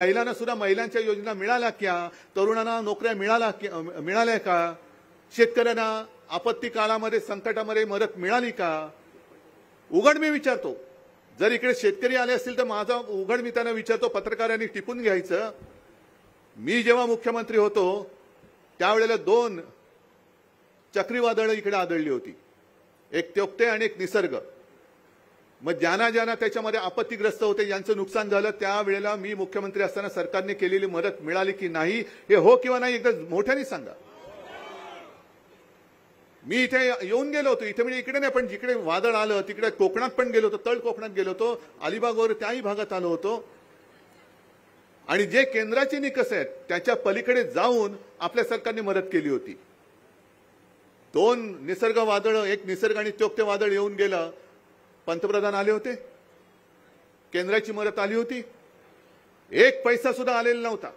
महिलांना सुद्धा महिलांच्या योजना मिळाल्या क्या? तरुणांना नोकऱ्या मिळाल्या का? शेतकऱ्यांना आपत्ती काळामध्ये संकटामध्ये मदत मिळाली का? उघड मी विचारतो. जर इकडे शेतकरी आले असतील तर माझा उघड मी त्यांना विचारतो, पत्रकारांनी टिपून घ्यायचं. मी जेव्हा मुख्यमंत्री होतो त्यावेळेला 2 चक्रीवादळं इकडे आदळली होती, एक त्योक्ते आणि एक निसर्ग. मग ज्यांना त्याच्यामध्ये आपत्तीग्रस्त होते, यांचं नुकसान झालं, त्यावेळेला मी मुख्यमंत्री असताना सरकारने केलेली मदत मिळाली की नाही हे हो किंवा नाही एकदा मोठ्याने सांगा. मी इथे येऊन गेलो होतो, इथे म्हणजे इकडे नाही पण जिकडे वादळ आलं तिकडे कोकणात पण गेलो होतो, तळ कोकणात गेलो होतो, अलिबागवर त्याही भागात आलो होतो. आणि जे केंद्राचे निकष आहेत त्याच्या पलीकडे जाऊन आपल्या सरकारने मदत केली होती. 2 निसर्ग वादळ, एक निसर्ग आणि त्योक्ते वादळ येऊन गेलं, पंतप्रधान आले होते, केंद्राची मदत आली होती, 1 पैसा सुद्धा आलेला नव्हता.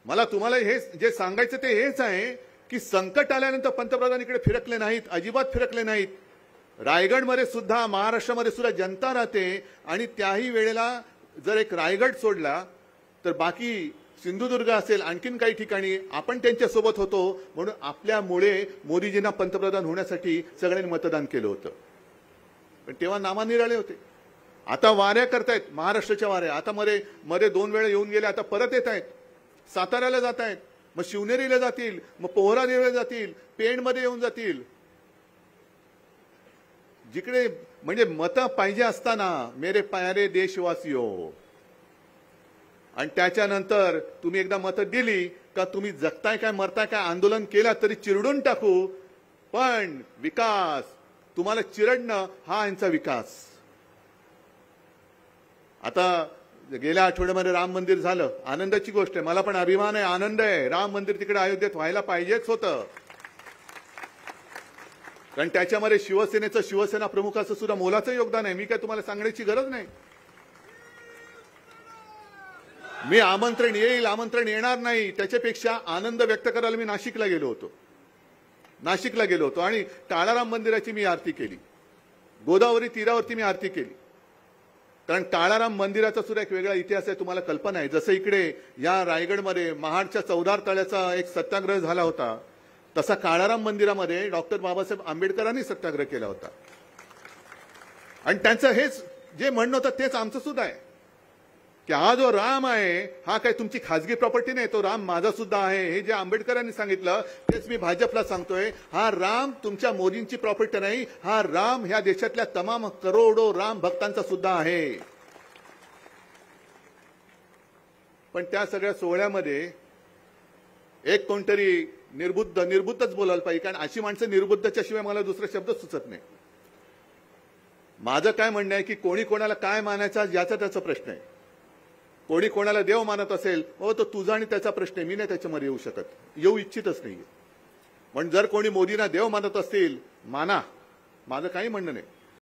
मला तुम्हाला हे जे सांगायचं ते हेच आहे की संकट आल्यानंतर पंतप्रधान इकडे फिरकले नाहीत, अजिबात फिरकले नाहीत. रायगडमध्ये सुद्धा, महाराष्ट्रामध्ये सुद्धा जनता राहते आणि त्याही वेळेला जर एक रायगड सोडला तर बाकी सिंधुदुर्ग असेल, आणखीन काही ठिकाणी आपण त्यांच्या सोबत होतो. म्हणून आपल्यामुळे मोदीजींना पंतप्रधान होण्यासाठी सगळ्यांनी मतदान केलं होतं. पण तेव्हा नामानिराळे होते. आता वाऱ्या करतायत, महाराष्ट्राच्या वाऱ्या. आता मध्ये 2 वेळा येऊन गेले, आता परत येत आहेत. साताऱ्याला जात आहेत, मग शिवनेरीला जातील, मग पोहरादेवीला जातील, पेणमध्ये येऊन जातील. जिकडे म्हणजे मतं पाहिजे असताना मेरे प्यारे देशवासियो, आणि त्याच्यानंतर तुम्ही एकदा मतं दिली का तुम्ही जगताय काय मरताय काय आंदोलन केलं तरी चिरडून टाकू, पण विकास तुम्हाला चिरडणं हा यांचा विकास. आता गेल्या आठवड्यामध्ये राम मंदिर झालं, आनंदाची गोष्ट आहे, मला पण अभिमान आहे, आनंद आहे. राम मंदिर तिकडे अयोध्येत व्हायला पाहिजेच होतं, कारण त्याच्यामध्ये शिवसेनेचं, शिवसेना प्रमुखाचं सुद्धा मोलाचं योगदान आहे. मी काय तुम्हाला सांगण्याची गरज नाही. मी आमंत्रण येईल, आमंत्रण येणार नाही, त्याच्यापेक्षा आनंद व्यक्त करायला मी नाशिकला गेलो होतो आणि काळाराम मंदिराची मी आरती केली, गोदावरी तीरावरती मी आरती केली. कारण काळाराम मंदिराचा सुद्धा एक वेगळा इतिहास आहे, तुम्हाला कल्पना आहे. जसं इकडे या रायगडमध्ये महाडच्या 14 तळ्याचा एक सत्याग्रह झाला होता, तसा काळाराम मंदिरामध्ये डॉक्टर बाबासाहेब आंबेडकरांनी सत्याग्रह केला होता. आणि त्यांचं हेच जे म्हणणं होतं तेच आमचं सुद्धा आहे की हा जो राम आहे हा काही तुमची खाजगी प्रॉपर्टी नाही, तो राम माझा सुद्धा आहे. हे जे आंबेडकरांनी सांगितलं तेच मी भाजपला सांगतोय. हा राम तुमच्या मोदींची प्रॉपर्टी नाही, हा राम ह्या देशातल्या तमाम करोडो राम भक्तांचा सुद्धा आहे. पण त्या सगळ्या सोहळ्यामध्ये एक कोणतरी निर्बुद्धच बोलायला पाहिजे, कारण अशी माणसं निर्बुद्धच्या शिवाय मला दुसरा शब्द सुचत नाही. माझं काय म्हणणं आहे की कोणी कोणाला काय मानायचा याचा त्याचा प्रश्न आहे. कोणी कोणाला देव मानत असेल हो तो तुझा आणि त्याचा प्रश्न आहे, मी नाही त्याच्यामध्ये येऊ शकत, येऊ इच्छितच नाहीये. पण जर कोणी मोदींना देव मानत असतील माना, माझं काही म्हणणं नाही.